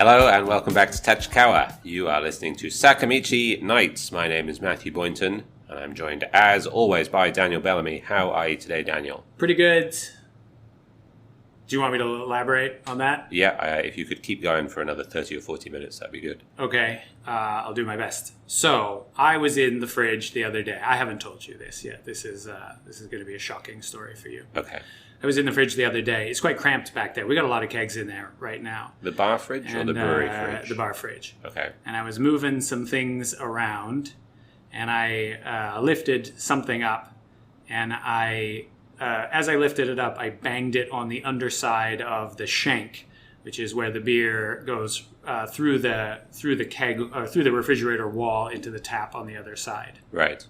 Hello and welcome back to Tachikawa. You are listening to Sakamichi Nights. My name is Matthew Boynton and I'm joined as always by Daniel Bellamy. How are you today, Daniel? Pretty good. Do you want me to elaborate on that? Yeah, if you could keep going for another 30 or 40 minutes, that'd be good. Okay, I'll do my best. So, I was in the fridge the other day. I haven't told you this yet. This is going to be a shocking story for you. Okay. I was in the fridge the other day. It's quite cramped back there. We got a lot of kegs in there right now. The bar fridge or the brewery fridge? The bar fridge. Okay. And I was moving some things around, and I lifted something up, and as I lifted it up, I banged it on the underside of the shank, which is where the beer goes through the keg or through the refrigerator wall into the tap on the other side. Right.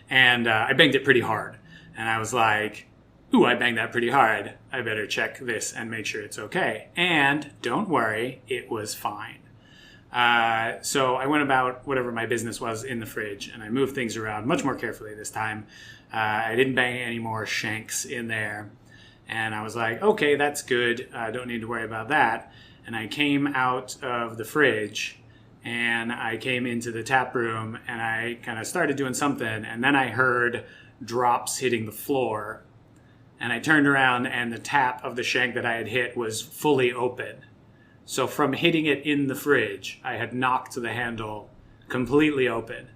And I banged it pretty hard, and I was like, "Ooh, I banged that pretty hard. I better check this and make sure it's okay." And don't worry, it was fine. So I went about whatever my business was in the fridge, and I moved things around much more carefully this time. I didn't bang any more shanks in there. And I was like, okay, that's good. I don't need to worry about that. And I came out of the fridge, and I came into the tap room, and I kind of started doing something. And then I heard drops hitting the floor. And I turned around, and the tap of the shank that I had hit was fully open. So from hitting it in the fridge, I had knocked the handle completely open.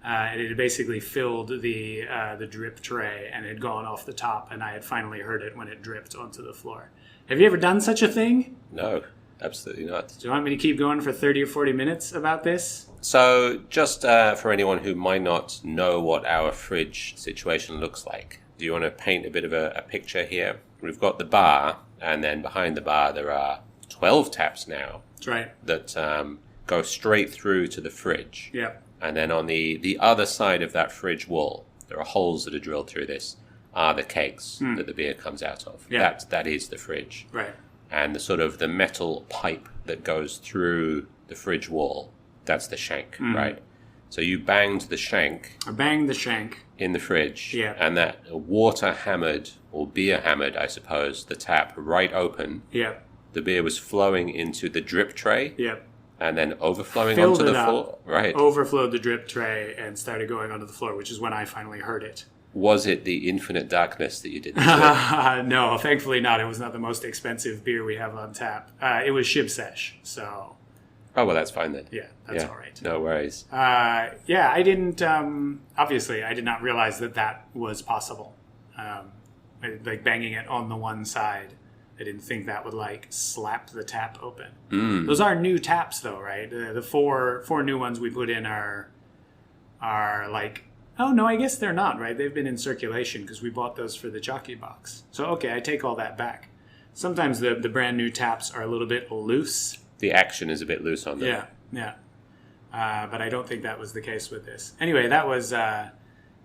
And it had basically filled the drip tray and had gone off the top, and I had finally heard it when it dripped onto the floor. Have you ever done such a thing? No, absolutely not. Do you want me to keep going for 30 or 40 minutes about this? So just for anyone who might not know what our fridge situation looks like, do you want to paint a bit of a picture here? We've got the bar, and then behind the bar there are 12 taps now. That's right. That go straight through to the fridge. Yeah. And then on the other side of that fridge wall, there are holes that are drilled through this, are the kegs that the beer comes out of. Yeah. That is the fridge. Right. And the sort of the metal pipe that goes through the fridge wall, that's the shank, right? So you banged the shank. I banged the shank in the fridge. Yeah. And that water hammered, or beer hammered, I suppose, the tap right open. Yeah. The beer was flowing into the drip tray. Yeah. And then overflowing Filled onto it the up, floor. Right. Overflowed the drip tray and started going onto the floor, which is when I finally heard it. Was it the infinite darkness that you didn't No, thankfully not. It was not the most expensive beer we have on tap. It was Shib Sesh, so... Oh, well, that's fine then. Yeah, that's all right. No worries. Yeah, I didn't... obviously, I did not realize that was possible. Like banging it on the one side. I didn't think that would slap the tap open. Those are new taps though, right? The four new ones we put in are like, oh no, I guess they're not, right? They've been in circulation because we bought those for the jockey box. So okay, I take all that back. Sometimes the brand new taps are a little bit loose. The action is a bit loose on them. Yeah. But I don't think that was the case with this. Anyway, that was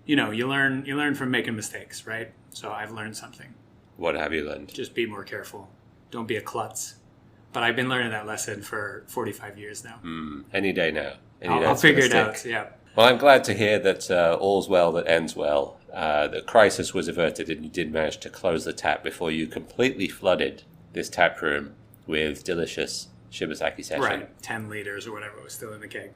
you learn from making mistakes, right? So I've learned something. What have you learned? Just be more careful. Don't be a klutz. But I've been learning that lesson for 45 years now. Any day now. I'll figure it out, yeah. Well, I'm glad to hear that all's well that ends well. The crisis was averted and you did manage to close the tap before you completely flooded this tap room with delicious Shibasaki session. Right, 10 liters or whatever was still in the keg.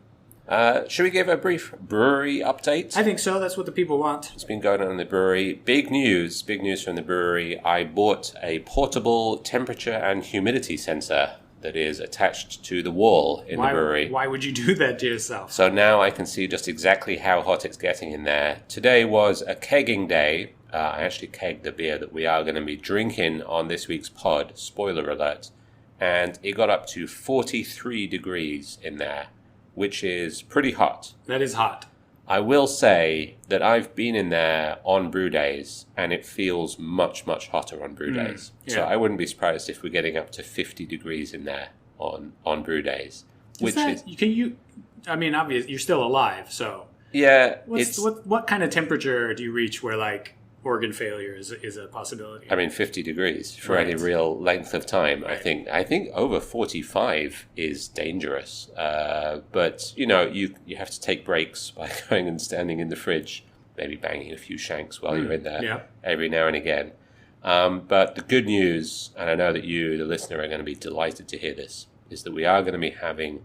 Should we give a brief brewery update? I think so. That's what the people want. It's been going on in the brewery. Big news from the brewery. I bought a portable temperature and humidity sensor that is attached to the wall in the brewery. Why would you do that to yourself? So now I can see just exactly how hot it's getting in there. Today was a kegging day. I actually kegged the beer that we are going to be drinking on this week's pod. Spoiler alert. And it got up to 43 degrees in there, which is pretty hot. That is hot. I will say that I've been in there on brew days, and it feels much, much hotter on brew days. Yeah. So I wouldn't be surprised if we're getting up to 50 degrees in there on brew days. I mean, obviously, you're still alive, so... Yeah, what kind of temperature do you reach where, organ failure is a possibility? I mean, 50 degrees for any real length of time. Right. I think over 45 is dangerous. But, you have to take breaks by going and standing in the fridge, maybe banging a few shanks while you're in there every now and again. But the good news, and I know that you, the listener, are going to be delighted to hear this, is that we are going to be having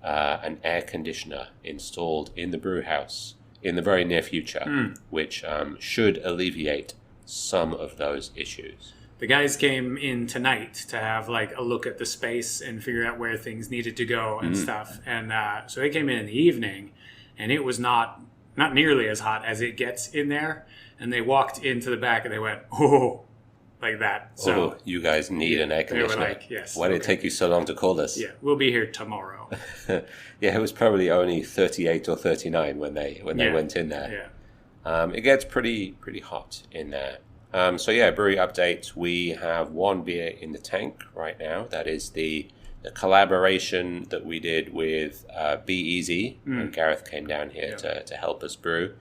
an air conditioner installed in the brew house in the very near future, which should alleviate some of those issues. The guys came in tonight to have like a look at the space and figure out where things needed to go and stuff. And so they came in the evening, and it was not nearly as hot as it gets in there. And they walked into the back and they went, oh, like that. So you guys need an air conditioner. They were like, yes. Why did it take you so long to call us? Yeah, we'll be here tomorrow. Yeah, it was probably only 38 or 39 when they went in there. Yeah. It gets pretty hot in there. So yeah, brewery update. We have one beer in the tank right now. That is the collaboration that we did with Be Easy when Gareth came down here to help us brew.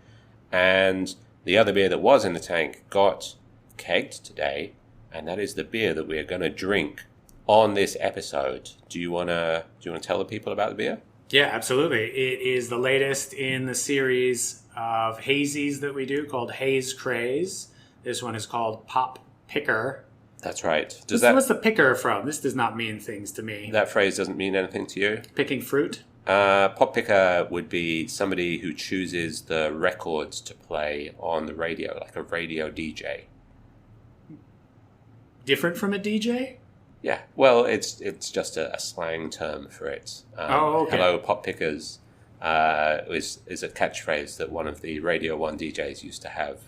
And the other beer that was in the tank got kegged today, and that is the beer that we are going to drink on this episode. Do you want to tell the people about the beer? Yeah, absolutely. It is the latest in the series of hazies that we do called Haze Craze. This one is called Pop Picker. That's right. What's the picker from? This does not mean things to me. That phrase doesn't mean anything to you? Picking fruit? Pop picker would be somebody who chooses the records to play on the radio, like a radio DJ. Different from a DJ? Yeah. Well, it's just a slang term for it. Okay. Hello, pop pickers is a catchphrase that one of the Radio 1 DJs used to have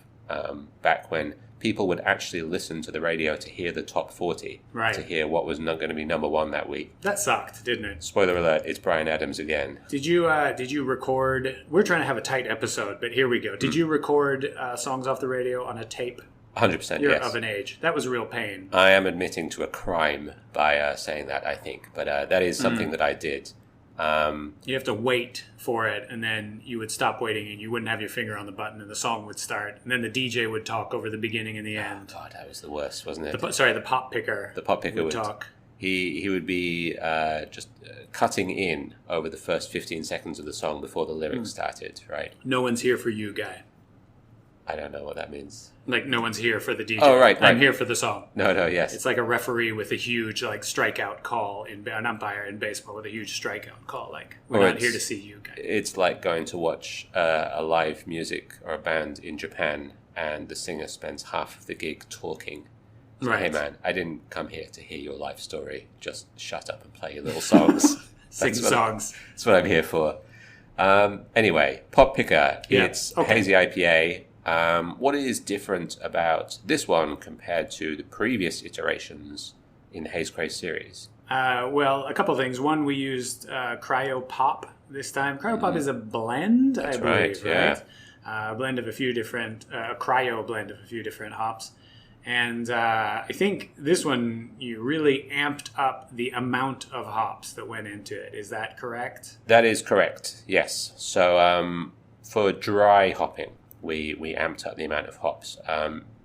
back when people would actually listen to the radio to hear the top 40, to hear what was not going to be number one that week. That sucked, didn't it? Spoiler alert, it's Bryan Adams again. Did you record... We're trying to have a tight episode, but here we go. Did you record songs off the radio on a tape? 100%, You're yes. of an age. That was a real pain. I am admitting to a crime by saying that, I think. But that is something that I did. You have to wait for it, and then you would stop waiting, and you wouldn't have your finger on the button, and the song would start, and then the DJ would talk over the beginning and the end. Oh, God, that was the worst, wasn't it? The pop picker. The pop picker would talk. He would be just cutting in over the first 15 seconds of the song before the lyrics started, right? No one's here for you, guy. I don't know what that means. Like, no one's here for the DJ. Oh, right. I'm here for the song. No, yes. It's like a referee with a huge, like, strikeout call, an umpire in baseball with a huge strikeout call. Like, we're not here to see you, guy. It's like going to watch a live music or a band in Japan, and the singer spends half of the gig talking. So, right. Hey, man, I didn't come here to hear your life story. Just shut up and play your little songs. Sing songs. That's what I'm here for. Anyway, Pop Picker. Yeah. It's Hazy IPA. What is different about this one compared to the previous iterations in the Haze Craze series? Well, a couple things. One, we used Cryo Pop this time. Cryo Pop is a blend, That's I believe, right? A blend of a few different, cryo blend of a few different hops. And I think this one, you really amped up the amount of hops that went into it. Is that correct? That is correct, yes. So for dry hopping, we amped up the amount of hops.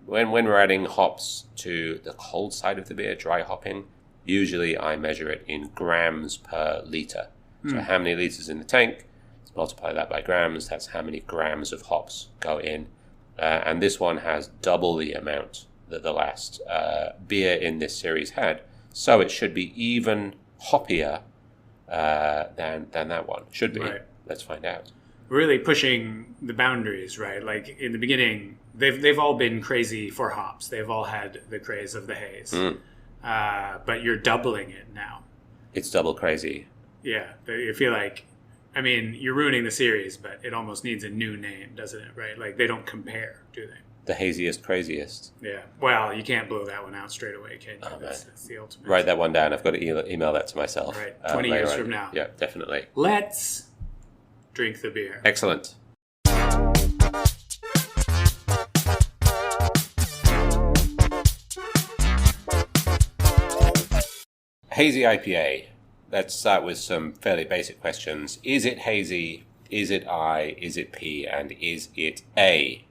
When we're adding hops to the cold side of the beer, dry hopping, usually I measure it in grams per litre. So how many litres in the tank, multiply that by grams, that's how many grams of hops go in. And this one has double the amount that the last beer in this series had. So it should be even hoppier than that one. Should be. Right. Let's find out. Really pushing the boundaries, right? Like in the beginning, they've all been crazy for hops. They've all had the craze of the haze. But you're doubling it now. It's double crazy. Yeah. I feel like, I mean, you're ruining the series, but it almost needs a new name, doesn't it? Right? Like they don't compare, do they? The haziest, craziest. Yeah. Well, you can't blow that one out straight away, can you? Oh, that's the ultimate. Write that one down. I've got to email that to myself. Right. 20 years on. from now. Yeah, definitely. Let's drink the beer. Excellent. Hazy IPA. Let's start with some fairly basic questions. Is it hazy? Is it I? Is it P? And is it A?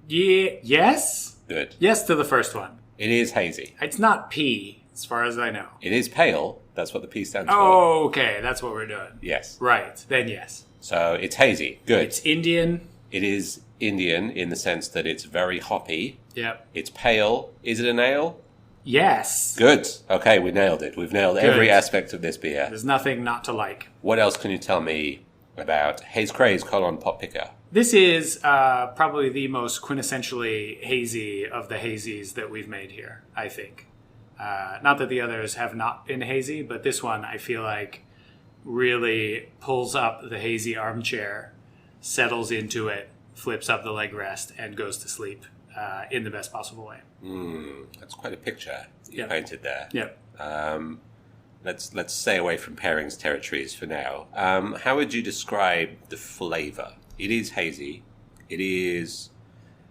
Yeah. Yes? Good. Yes to the first one. It is hazy. It's not P, as far as I know. It is pale. That's what the P stands for. Oh, okay. That's what we're doing. Yes. Right. Then yes. So it's hazy. Good. It's Indian. It is Indian in the sense that it's very hoppy. Yep. It's pale. Is it an ale? Yes. Good. Okay, we nailed it. We've nailed every aspect of this beer. There's nothing not to like. What else can you tell me about Haze Craze Pop Picker? This is probably the most quintessentially hazy of the hazies that we've made here, I think. Not that the others have not been hazy, but this one I feel like really pulls up the hazy armchair, settles into it, flips up the leg rest, and goes to sleep in the best possible way. That's quite a picture you painted there. Yep. Let's stay away from pairings territories for now. How would you describe the flavor? It is hazy. It is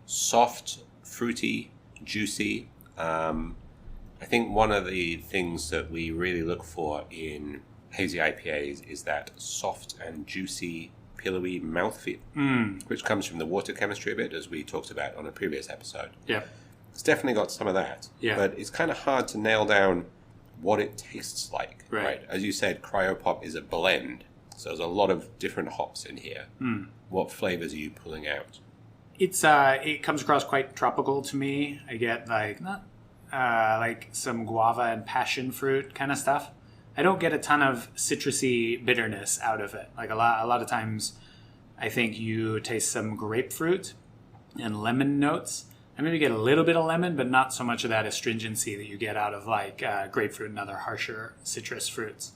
soft, fruity, juicy. I think one of the things that we really look for in hazy IPAs is that soft and juicy, pillowy mouthfeel, which comes from the water chemistry a bit, as we talked about on a previous episode. Yeah. It's definitely got some of that. Yeah. But it's kind of hard to nail down what it tastes like. Right. As you said, Cryopop is a blend. So there's a lot of different hops in here. What flavors are you pulling out? It comes across quite tropical to me. I get like some guava and passion fruit kind of stuff. I don't get a ton of citrusy bitterness out of it. Like a lot of times, I think you taste some grapefruit and lemon notes. I maybe get a little bit of lemon, but not so much of that astringency that you get out of like grapefruit and other harsher citrus fruits.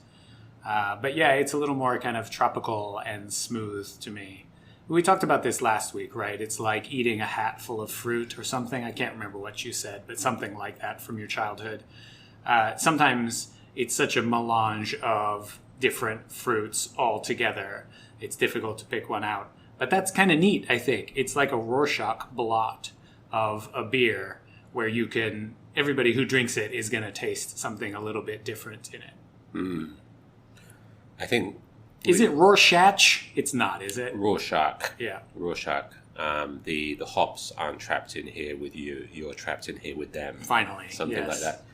But yeah, it's a little more kind of tropical and smooth to me. We talked about this last week, right? It's like eating a hat full of fruit or something. I can't remember what you said, but something like that from your childhood. Sometimes it's such a melange of different fruits all together. It's difficult to pick one out. But that's kind of neat, I think. It's like a Rorschach blot of a beer where everybody who drinks it is going to taste something a little bit different in it. I think... Is it Rorschach? It's not, is it? Rorschach. Yeah. Rorschach. The hops aren't trapped in here with you. You're trapped in here with them. Finally. Something yes. like that.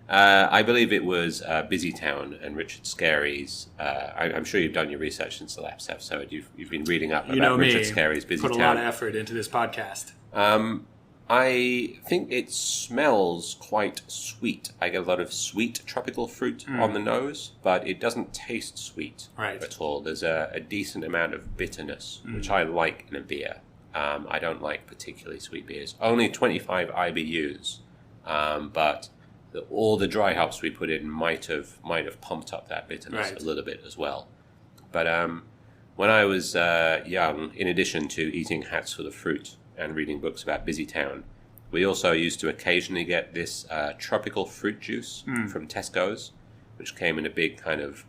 I believe it was Busy Town and Richard Scarry's. I'm sure you've done your research since the last episode. You've been reading up about Richard Scarry's Busy Town. Put a lot of effort into this podcast. I think it smells quite sweet. I get a lot of sweet tropical fruit on the nose, but it doesn't taste sweet at all. There's a decent amount of bitterness, which I like in a beer. I don't like particularly sweet beers. Only 25 IBUs, but all the dry hops we put in might have pumped up that bitterness a little bit as well. But when I was young, in addition to eating hats full of fruit and reading books about Busy Town, we also used to occasionally get this tropical fruit juice from Tesco's, which came in a big kind of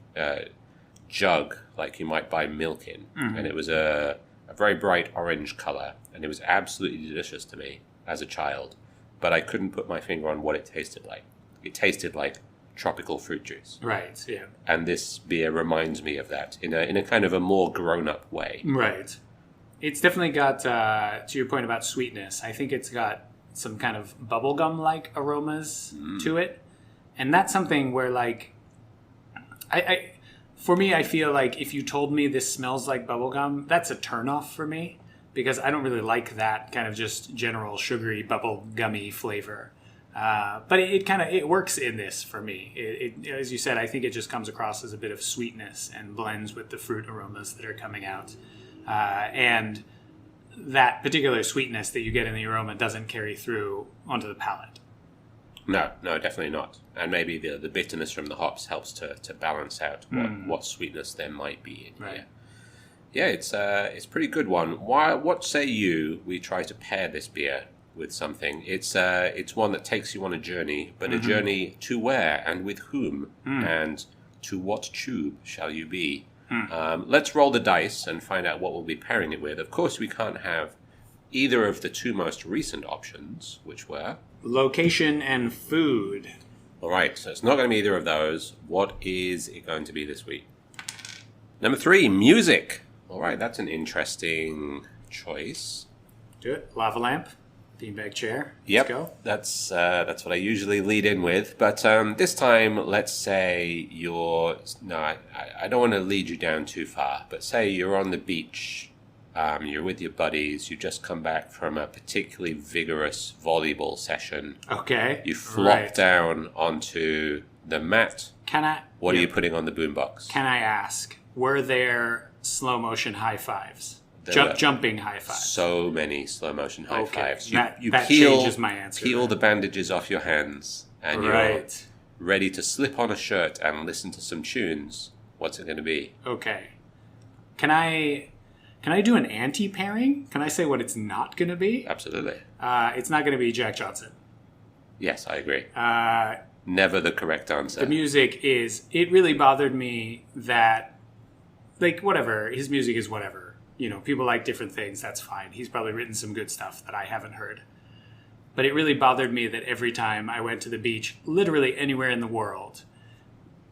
jug, like you might buy milk in. And it was a very bright orange color, and it was absolutely delicious to me as a child. But I couldn't put my finger on what it tasted like. It tasted like tropical fruit juice. Right, yeah. And this beer reminds me of that in a kind of a more grown-up way. Right. It's definitely got, to your point about sweetness, I think it's got some kind of bubblegum-like aromas to it. And that's something where, like, for me, I feel like if you told me this smells like bubblegum, that's a turnoff for me, because I don't really like that kind of just general sugary bubblegummy flavor. But it works in this for me. It, as you said, I think it just comes across as a bit of sweetness and blends with the fruit aromas that are coming out. And that particular sweetness that you get in the aroma doesn't carry through onto the palate. No, definitely not. And maybe the bitterness from the hops helps to balance out what sweetness there might be in here. Yeah, it's a pretty good one. What say you we try to pair this beer with something? It's one that takes you on a journey, but a journey to where and with whom and to what tube shall you be? Let's roll the dice and find out what we'll be pairing it with. Of course, we can't have either of the two most recent options, which were... Location and food. All right, so it's not going to be either of those. What is it going to be this week? Number 3, music. All right, that's an interesting choice. Do it. Lava lamp. Beanbag chair. Yep, Let's go. That's what I usually lead in with. But this time, let's say you're... No, I don't want to lead you down too far. But say you're on the beach You're with your buddies. You just come back from a particularly vigorous volleyball session. Okay. You flop down onto the mat. What are you putting on the boombox? Can I ask, were there slow motion high fives? Jumping high fives? So many slow motion high fives. That changes my answer. Peel the bandages off your hands, and you're ready to slip on a shirt and listen to some tunes. What's it going to be? Okay. Can I do an anti-pairing? Can I say what it's not going to be? Absolutely. It's not going to be Jack Johnson. Yes, I agree. Never the correct answer. The music is... It really bothered me that... Like, whatever. His music is whatever. You know, people like different things. That's fine. He's probably written some good stuff that I haven't heard. But it really bothered me that every time I went to the beach, literally anywhere in the world,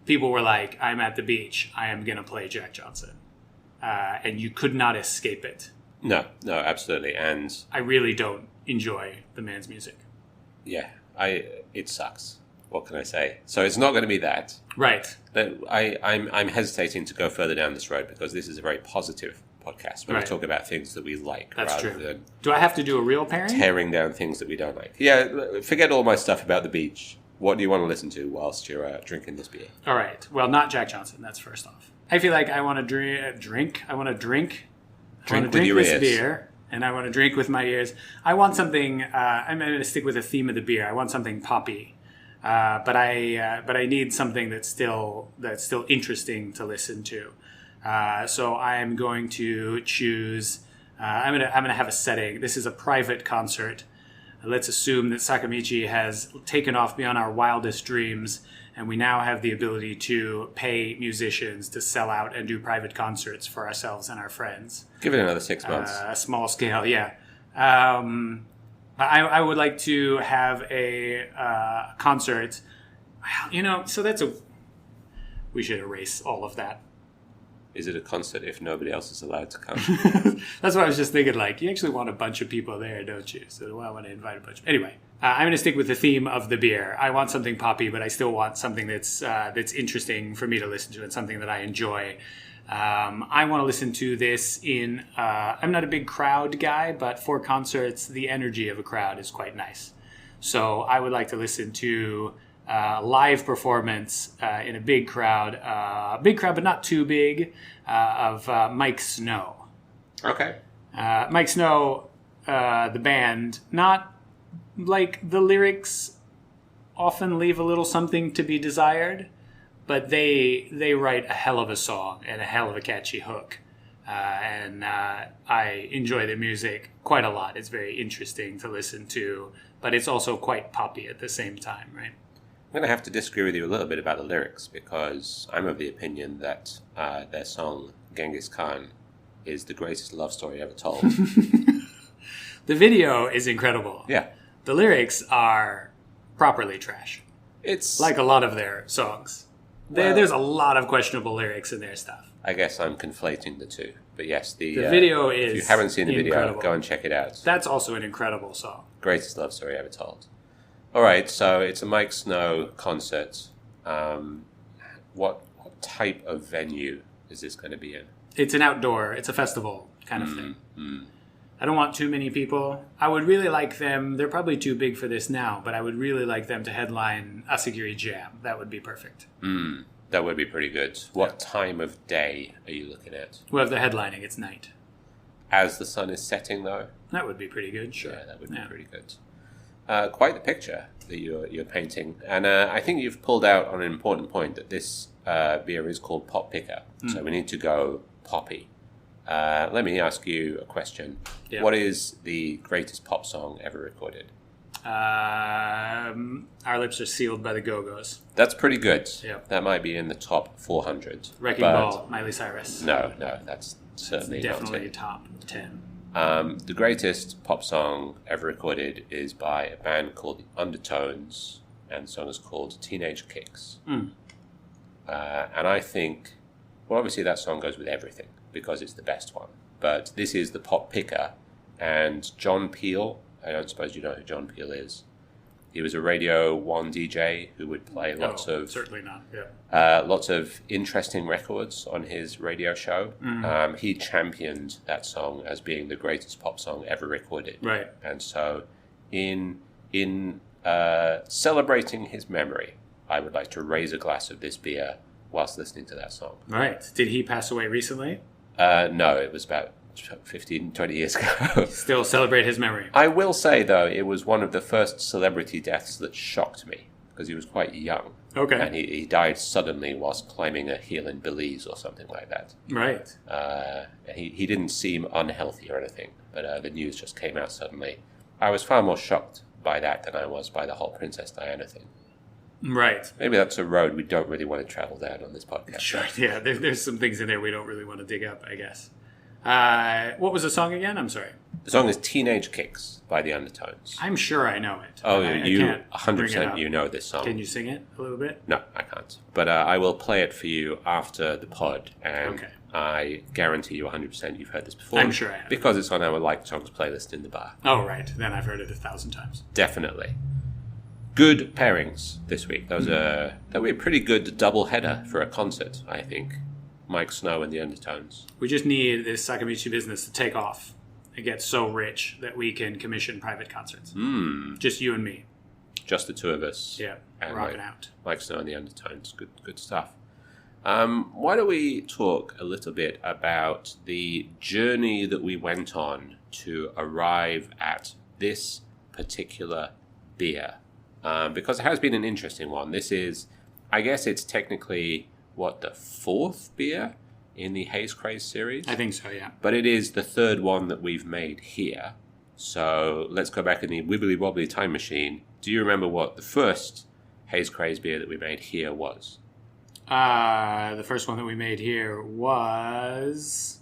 people were like, I'm at the beach. I am going to play Jack Johnson. And you could not escape it. No, absolutely. And I really don't enjoy the man's music. Yeah, it sucks. What can I say? So it's not going to be that. Right. But I'm hesitating to go further down this road because this is a very positive podcast where we talk about things that we like rather than... Do I have to do a real pairing? Tearing down things that we don't like. Yeah, forget all my stuff about the beach. What do you want to listen to whilst you're drinking this beer? All right. Well, not Jack Johnson. That's first off. I feel like I want to drink. I want to drink. Drink with your ears. Beer, and I want to drink with my ears. I want something... I'm going to stick with the theme of the beer. I want something poppy. But I need something that's still interesting to listen to. So I am going to choose. I'm gonna have a setting. This is a private concert. Let's assume that Sakamichi has taken off beyond our wildest dreams, and we now have the ability to pay musicians to sell out and do private concerts for ourselves and our friends. Give it another 6 months. A small scale, yeah. I would like to have a concert. You know, so we should erase all of that. Is it a concert if nobody else is allowed to come? That's what I was just thinking. Like, you actually want a bunch of people there, don't you? So I want to invite a bunch. Anyway, I'm going to stick with the theme of the beer. I want something poppy, but I still want something that's interesting for me to listen to and something that I enjoy. I want to listen to this in... I'm not a big crowd guy, but for concerts, the energy of a crowd is quite nice. So I would like to listen to live performance in a big crowd but not too big, of Miike Snow. Okay. Miike Snow, the band, not like the lyrics often leave a little something to be desired, but they write a hell of a song and a hell of a catchy hook. And I enjoy their music quite a lot. It's very interesting to listen to, but it's also quite poppy at the same time, right? I'm going to have to disagree with you a little bit about the lyrics because I'm of the opinion that their song, Genghis Khan, is the greatest love story ever told. The video is incredible. Yeah. The lyrics are properly trash. It's like a lot of their songs. There's a lot of questionable lyrics in their stuff. I guess I'm conflating the two. But yes, the video is... If you haven't seen the incredible. video, go and check it out. That's also an incredible song. Greatest love story ever told. All right, so it's a Miike Snow concert. What type of venue is this going to be in? It's an outdoor, it's a festival kind of thing. I don't want too many people. I would really like them, they're probably too big for this now, but I would really like them to headline Asagiri Jam. That would be perfect. That would be pretty good. What time of day are you looking at? Well, if they're headlining, it's night. As the sun is setting, though? That would be pretty good, sure. Yeah, that would be pretty good. Quite the picture that you're painting. And I think you've pulled out on an important point that this beer is called Pop Picker. So we need to go poppy. Let me ask you a question. Yeah. What is the greatest pop song ever recorded? Our Lips Are Sealed by the Go-Go's. That's pretty good. Yeah. That might be in the top 400. Wrecking Ball, Miley Cyrus. No, that's certainly definitely not top 10. The greatest pop song ever recorded is by a band called The Undertones, and the song is called Teenage Kicks. And I think, well, obviously that song goes with everything because it's the best one. But this is the Pop Picker, and John Peel, I don't suppose you know who John Peel is. He was a Radio 1 DJ who would play certainly not. Yeah. Lots of interesting records on his radio show. He championed that song as being the greatest pop song ever recorded. Right. And so in celebrating his memory, I would like to raise a glass of this beer whilst listening to that song. Right. Did he pass away recently? No, it was about 15, 20 years ago. Still celebrate his memory. I will say, though, it was one of the first celebrity deaths that shocked me, because he was quite young. Okay. And he died suddenly whilst climbing a hill in Belize or something like that. Right. He didn't seem unhealthy or anything, but the news just came out suddenly. I was far more shocked by that than I was by the whole Princess Diana thing. Right. Maybe that's a road we don't really want to travel down on this podcast. Sure. Yeah, there's some things in there we don't really want to dig up, I guess. What was the song again? I'm sorry. The song is Teenage Kicks by the Undertones. I'm sure I know it. Oh, I you can't 100% you know this song. Can you sing it a little bit? No, I can't. But I will play it for you after the pod, and I guarantee you 100% you've heard this before. I'm sure I have. Because it's on our Like Songs playlist in the bar. Oh, right. Then I've heard it 1,000 times. Definitely. Good pairings this week. That would be a pretty good double header for a concert, I think. Miike Snow and the Undertones. We just need this Sakamichi business to take off and get so rich that we can commission private concerts. Just you and me. Just the two of us. Yeah, and rocking out. Miike Snow and the Undertones. Good stuff. Why don't we talk a little bit about the journey that we went on to arrive at this particular beer? Because it has been an interesting one. This is, I guess it's technically, the fourth beer in the Haze Craze series? I think so, yeah. But it is the third one that we've made here. So let's go back in the wibbly wobbly time machine. Do you remember what the first Haze Craze beer that we made here was? The first one that we made here was...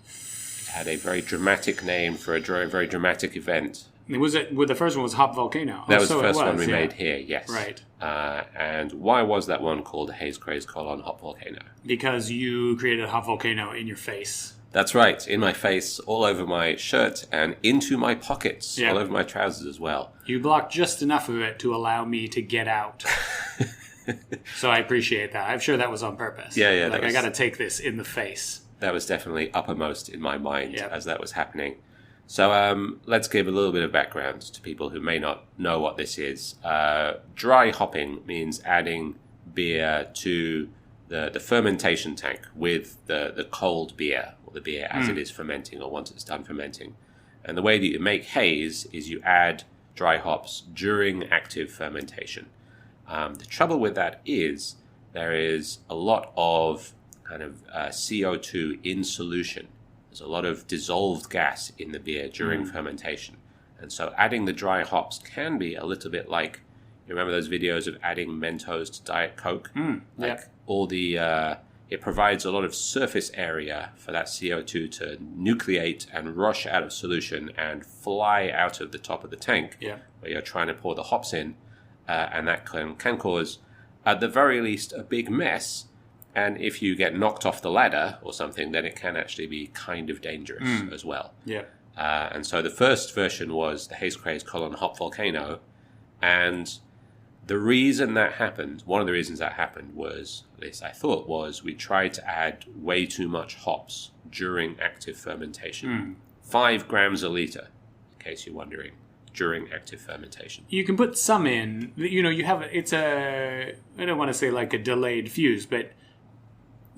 It had a very dramatic name for a very dramatic event. The first one was Hop Volcano. That was the first one we made here, yes. Right. And why was that one called Haze Craze: Hop Volcano? Because you created a Hop Volcano in your face. That's right, in my face, all over my shirt, and into my pockets, all over my trousers as well. You blocked just enough of it to allow me to get out. So I appreciate that. I'm sure that was on purpose. Yeah. I got to take this in the face. That was definitely uppermost in my mind as that was happening. So let's give a little bit of background to people who may not know what this is. Dry hopping means adding beer to the fermentation tank with the cold beer, or the beer as it is fermenting, or once it's done fermenting. And the way that you make haze is you add dry hops during active fermentation. The trouble with that is there is a lot of kind of CO2 in solution. There's a lot of dissolved gas in the beer during fermentation. And so adding the dry hops can be a little bit like, you remember those videos of adding Mentos to Diet Coke? It provides a lot of surface area for that CO2 to nucleate and rush out of solution and fly out of the top of the tank where you're trying to pour the hops in. And that can cause, at the very least, a big mess. And if you get knocked off the ladder or something, then it can actually be kind of dangerous as well. Yeah. And so the first version was the Haze Craze: Hop Volcano. And the reason that happened, one of the reasons that happened was, at least I thought, was we tried to add way too much hops during active fermentation. 5 grams a litre, in case you're wondering, during active fermentation. You can put some in, you have, I don't want to say like a delayed fuse, but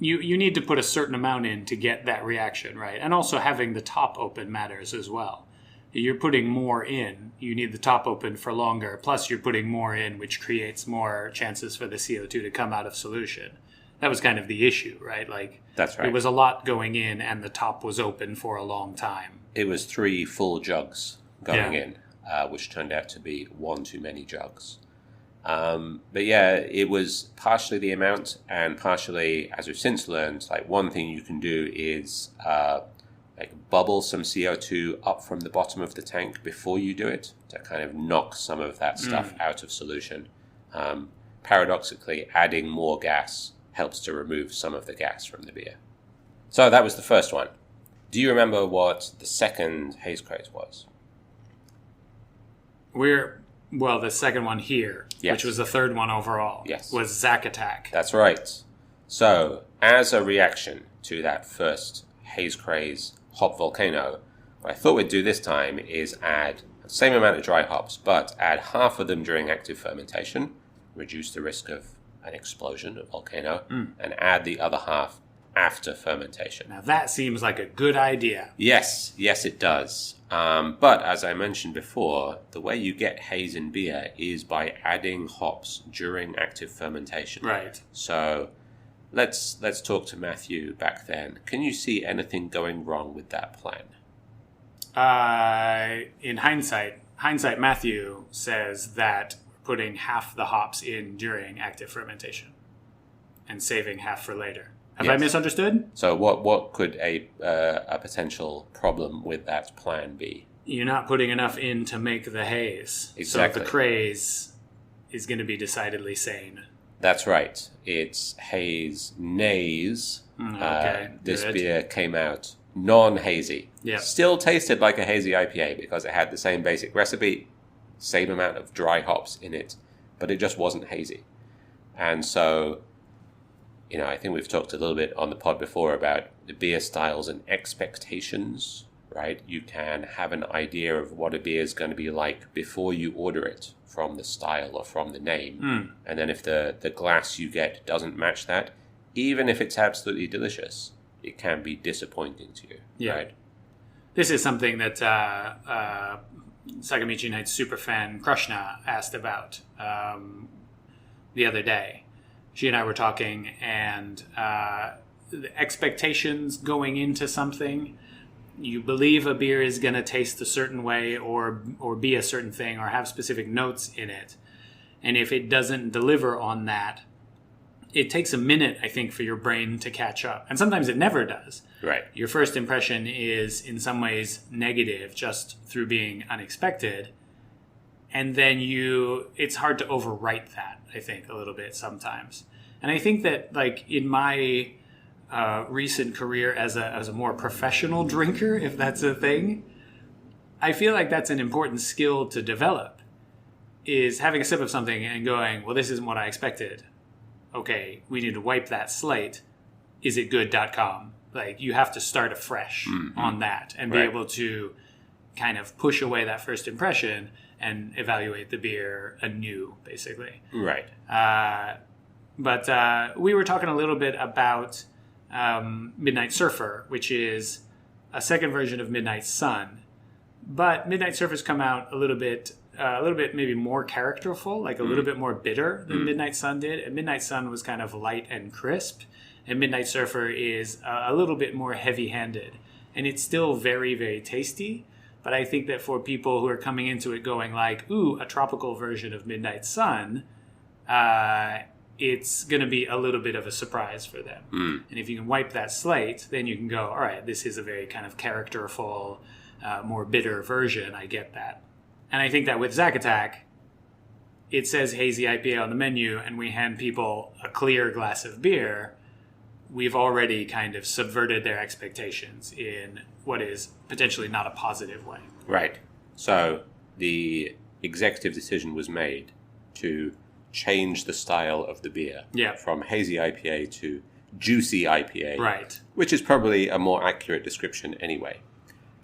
you need to put a certain amount in to get that reaction, right? And also having the top open matters as well. You're putting more in, you need the top open for longer, plus you're putting more in, which creates more chances for the CO2 to come out of solution. That was kind of the issue, right? That's right. It was a lot going in, and the top was open for a long time. It was 3 full jugs going in, which turned out to be 1 too many jugs. But yeah, it was partially the amount, and partially, as we've since learned, one thing you can do is bubble some CO2 up from the bottom of the tank before you do it to kind of knock some of that stuff out of solution. Paradoxically, adding more gas helps to remove some of the gas from the beer. So that was the first one. Do you remember what the second Haze Craze was? We're Well, the second one here, Yes. which was the third one overall, Yes. was Zack Attack. That's right. So, as a reaction to that first Haze Craze hop volcano, what I thought we'd do this time is add the same amount of dry hops, but add half of them during active fermentation, reduce the risk of an explosion, a volcano, and add the other half after fermentation. Now that seems like a good idea. Yes, it does. But as I mentioned before, the way you get haze in beer is by adding hops during active fermentation. Right. So let's talk to Matthew back then. Can you see anything going wrong with that plan? In hindsight, Matthew says that we're putting half the hops in during active fermentation and saving half for later. Have I misunderstood? So what could a potential problem with that plan be? You're not putting enough in to make the haze. Exactly. So the craze is going to be decidedly sane. That's right. It's Haze Nays. Okay, This good. beer came out non-hazy. Yep. Still tasted like a hazy IPA because it had the same basic recipe, same amount of dry hops in it, but it just wasn't hazy. And so, I think we've talked a little bit on the pod before about the beer styles and expectations, right? You can have an idea of what a beer is going to be like before you order it from the style or from the name. And then if the glass you get doesn't match that, even if it's absolutely delicious, it can be disappointing to you, right? This is something that Sakamichi Nights superfan Krishna asked about the other day. She and I were talking, and the expectations going into something, you believe a beer is going to taste a certain way or be a certain thing or have specific notes in it. And if it doesn't deliver on that, it takes a minute, I think, for your brain to catch up. And sometimes it never does. Right. Your first impression is in some ways negative just through being unexpected. And then it's hard to overwrite that, I think, a little bit sometimes. And I think that, like, in my recent career as a more professional drinker, if that's a thing, I feel like that's an important skill to develop, is having a sip of something and going, well, this isn't what I expected. Okay, we need to wipe that slate. Is it good.com? Like, you have to start afresh on that and be able to kind of push away that first impression and evaluate the beer anew, basically. Right. But we were talking a little bit about Midnight Surfer, which is a second version of Midnight Sun. But Midnight Surfer's come out a little bit maybe more characterful, like a little bit more bitter than Midnight Sun did. And Midnight Sun was kind of light and crisp. And Midnight Surfer is a little bit more heavy-handed. And it's still very, very tasty. But I think that for people who are coming into it going like, ooh, a tropical version of Midnight Sun, it's going to be a little bit of a surprise for them. And if you can wipe that slate, then you can go, all right, this is a very kind of characterful, more bitter version. I get that. And I think that with Zack Attack, it says hazy IPA on the menu, and we hand people a clear glass of beer. We've already kind of subverted their expectations in what is potentially not a positive way. Right. So the executive decision was made to change the style of the beer from hazy IPA to juicy IPA, right? Which is probably a more accurate description anyway.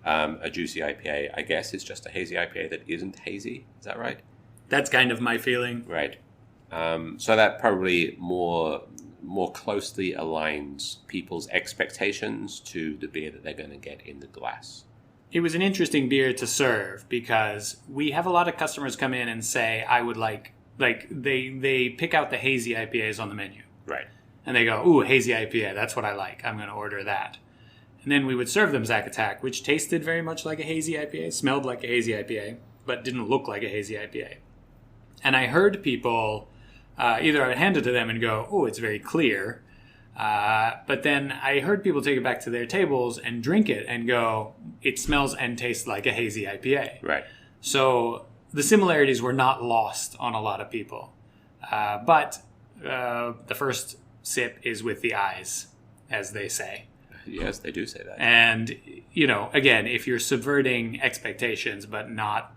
A juicy IPA, I guess, is just a hazy IPA that isn't hazy. Is that right? That's kind of my feeling. Right. So that probably more closely aligns people's expectations to the beer that they're going to get in the glass. It was an interesting beer to serve because we have a lot of customers come in and say, I would like they pick out the hazy IPAs on the menu. Right. And they go, ooh, hazy IPA, that's what I like. I'm going to order that. And then we would serve them Zack Attack, which tasted very much like a hazy IPA, smelled like a hazy IPA, but didn't look like a hazy IPA. And I heard people, either I would hand it to them and go, oh, it's very clear. But then I heard people take it back to their tables and drink it and go, it smells and tastes like a hazy IPA. Right. So the similarities were not lost on a lot of people. But the first sip is with the eyes, as they say. Yes, they do say that. And, again, if you're subverting expectations but not,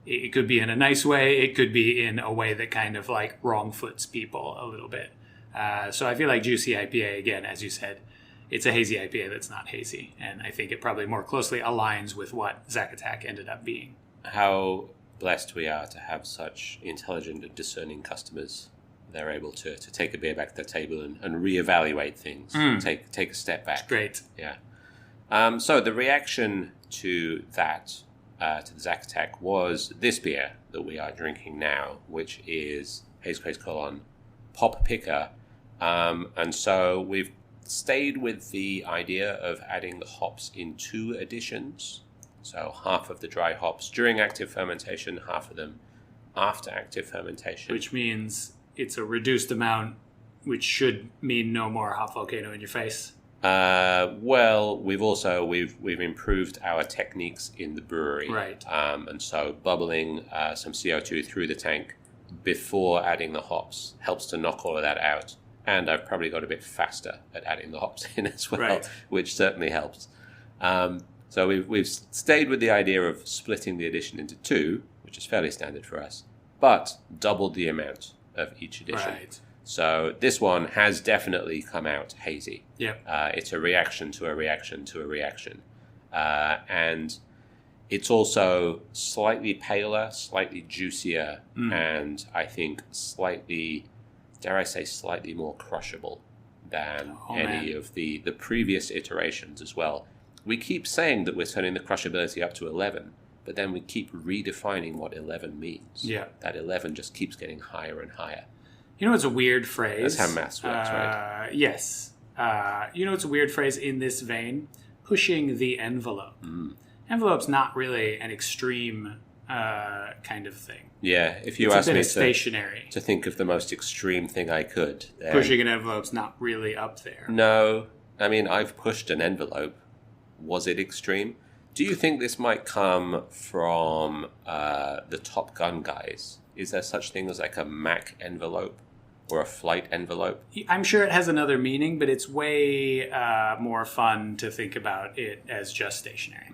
It could be in a nice way. It could be in a way that kind of like wrong foots people a little bit. So I feel like Juicy IPA, again, as you said, it's a hazy IPA that's not hazy. And I think it probably more closely aligns with what Zack Attack ended up being. How blessed we are to have such intelligent and discerning customers. They're able to take a beer back to the table and reevaluate things, take a step back. It's great. Yeah. So the reaction to that, to the Zack Attack, was this beer that we are drinking now, which is Haze Craze Pop Picker. And so we've stayed with the idea of adding the hops in 2 additions. So half of the dry hops during active fermentation, half of them after active fermentation. Which means it's a reduced amount, which should mean no more hop volcano in your face. Well, we've improved our techniques in the brewery. Right. And so bubbling some CO2 through the tank before adding the hops helps to knock all of that out. And I've probably got a bit faster at adding the hops in as well, right. which certainly helps. So we've stayed with the idea of splitting the addition into 2, which is fairly standard for us, but doubled the amount of each addition. Right. So this one has definitely come out hazy. Yeah. It's a reaction to a reaction to a reaction. And it's also slightly paler, slightly juicier, and I think slightly, dare I say, slightly more crushable than any of the previous iterations as well. We keep saying that we're turning the crushability up to 11, but then we keep redefining what 11 means. Yeah. That 11 just keeps getting higher and higher. You know, it's a weird phrase. That's how maths works, right? Yes. You know, it's a weird phrase in this vein, pushing the envelope. Envelope's not really an extreme kind of thing. Yeah, if you it's ask a bit me of stationary. to think of the most extreme thing I could. Pushing an envelope's not really up there. No. I mean, I've pushed an envelope. Was it extreme? Do you think this might come from the Top Gun guys? Is there such thing as like a Mac envelope or a flight envelope? I'm sure it has another meaning, but it's way more fun to think about it as just stationary.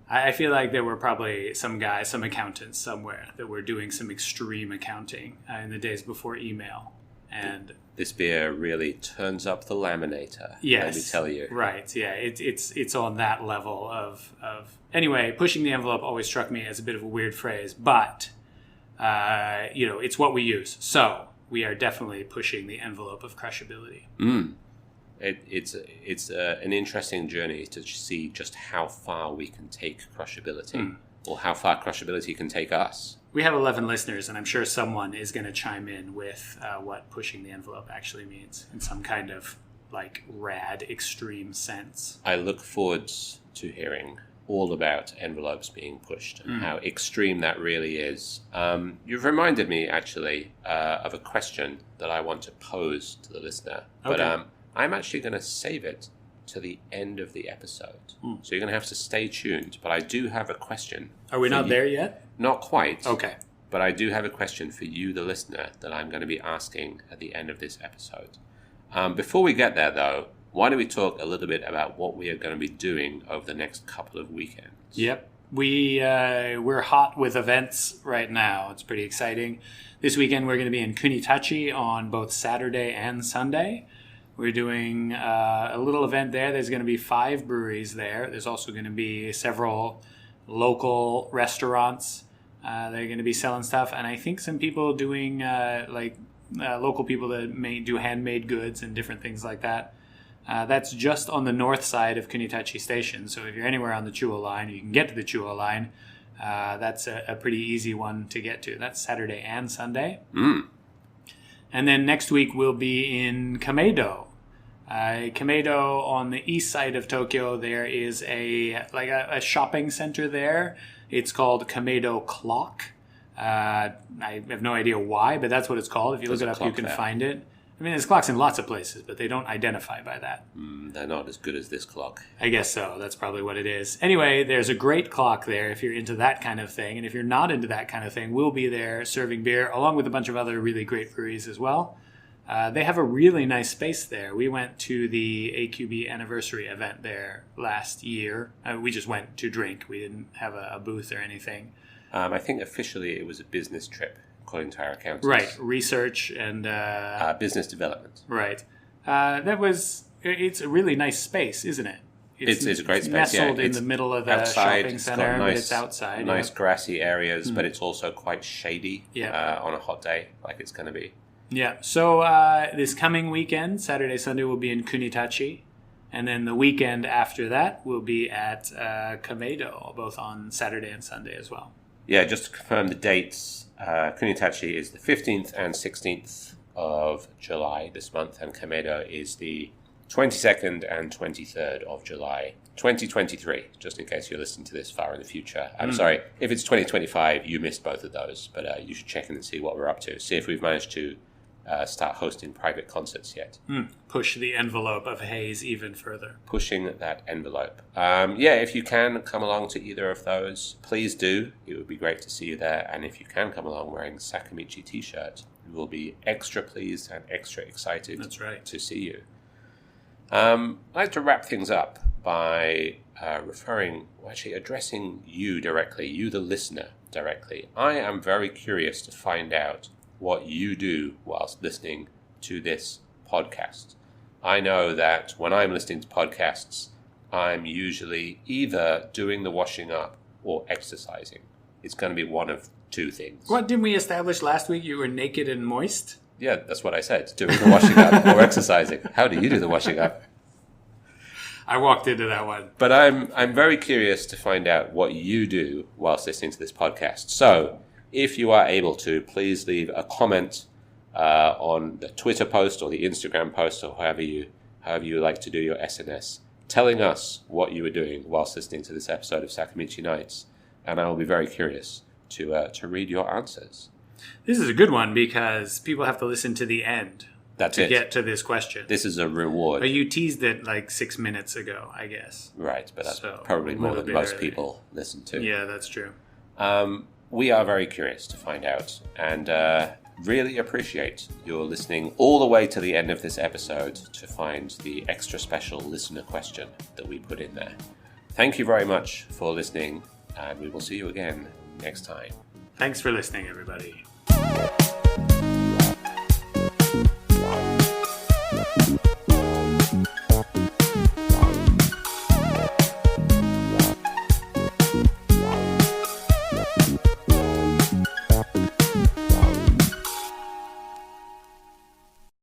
I feel like there were probably some accountants somewhere that were doing some extreme accounting in the days before email. And this beer really turns up the laminator. Yes, let me tell you. Right, yeah, it's on that level of. Anyway, pushing the envelope always struck me as a bit of a weird phrase, but it's what we use. So we are definitely pushing the envelope of crushability. It's an interesting journey to see just how far we can take crushability, or how far crushability can take us. We have 11 listeners, and I'm sure someone is going to chime in with what pushing the envelope actually means in some kind of like rad extreme sense. I look forward to hearing all about envelopes being pushed and how extreme that really is. You've reminded me actually of a question that I want to pose to the listener, but I'm actually going to save it to the end of the episode. So you're going to have to stay tuned, but I do have a question. Are we not there yet? Not quite. Okay. But I do have a question for you, the listener, that I'm going to be asking at the end of this episode. Before we get there, though, why don't we talk a little bit about what we are going to be doing over the next couple of weekends? Yep. We're hot with events right now. It's pretty exciting. This weekend we're going to be in Kunitachi on both Saturday and Sunday. We're doing a little event there. There's going to be 5 breweries there. There's also going to be several local restaurants that are going to be selling stuff. And I think some people doing local people that do handmade goods and different things like that. That's just on the north side of Kunitachi Station. So if you're anywhere on the Chuo line, you can get to the Chuo line. That's a pretty easy one to get to. That's Saturday and Sunday. And then next week we'll be in Kameido. Kameido on the east side of Tokyo, there is a shopping center there. It's called Kameido Clock. I have no idea why, but that's what it's called. If you look it up, you can find it. I mean, there's clocks in lots of places, but they don't identify by that. They're not as good as this clock. I guess so. That's probably what it is. Anyway, there's a great clock there if you're into that kind of thing. And if you're not into that kind of thing, we'll be there serving beer, along with a bunch of other really great breweries as well. They have a really nice space there. We went to the AQB anniversary event there last year. We just went to drink. We didn't have a booth or anything. I think officially it was a business trip, according to our accountants. Right, research and... business development. Right. It's a really nice space, isn't it? It's a great space, nestled in It's the middle of the outside, shopping it's center, got but it's outside. Nice grassy areas, but it's also quite shady on a hot day, like it's going to be. Yeah, so this coming weekend, Saturday, Sunday, will be in Kunitachi. And then the weekend after that will be at Kamedo, both on Saturday and Sunday as well. Yeah, just to confirm the dates, Kunitachi is the 15th and 16th of July this month, and Kamedo is the 22nd and 23rd of July 2023, just in case you're listening to this far in the future. I'm sorry, if it's 2025, you missed both of those, but you should check in and see what we're up to, see if we've managed to start hosting private concerts yet. Push the envelope of Haze even further. Pushing that envelope. If you can come along to either of those, please do. It would be great to see you there. And if you can come along wearing Sakamichi t-shirt, we will be extra pleased and extra excited to see you. I'd like to wrap things up by addressing you directly, you the listener directly. I am very curious to find out what you do whilst listening to this podcast. I know that when I'm listening to podcasts, I'm usually either doing the washing up or exercising. It's going to be one of two things. What, didn't we establish last week you were naked and moist? Yeah, that's what I said. Doing the washing up or exercising. How do you do the washing up? I walked into that one. But I'm very curious to find out what you do whilst listening to this podcast. So, if you are able to, please leave a comment on the Twitter post or the Instagram post or however you like to do your SNS, telling us what you were doing whilst listening to this episode of Sakamichi Nights. And I will be very curious to read your answers. This is a good one because people have to listen to the end to get to this question. This is a reward. But you teased it like 6 minutes ago, I guess. Right, but that's probably more than most people listen to. Yeah, that's true. We are very curious to find out and really appreciate your listening all the way to the end of this episode to find the extra special listener question that we put in there. Thank you very much for listening, and we will see you again next time. Thanks for listening, everybody.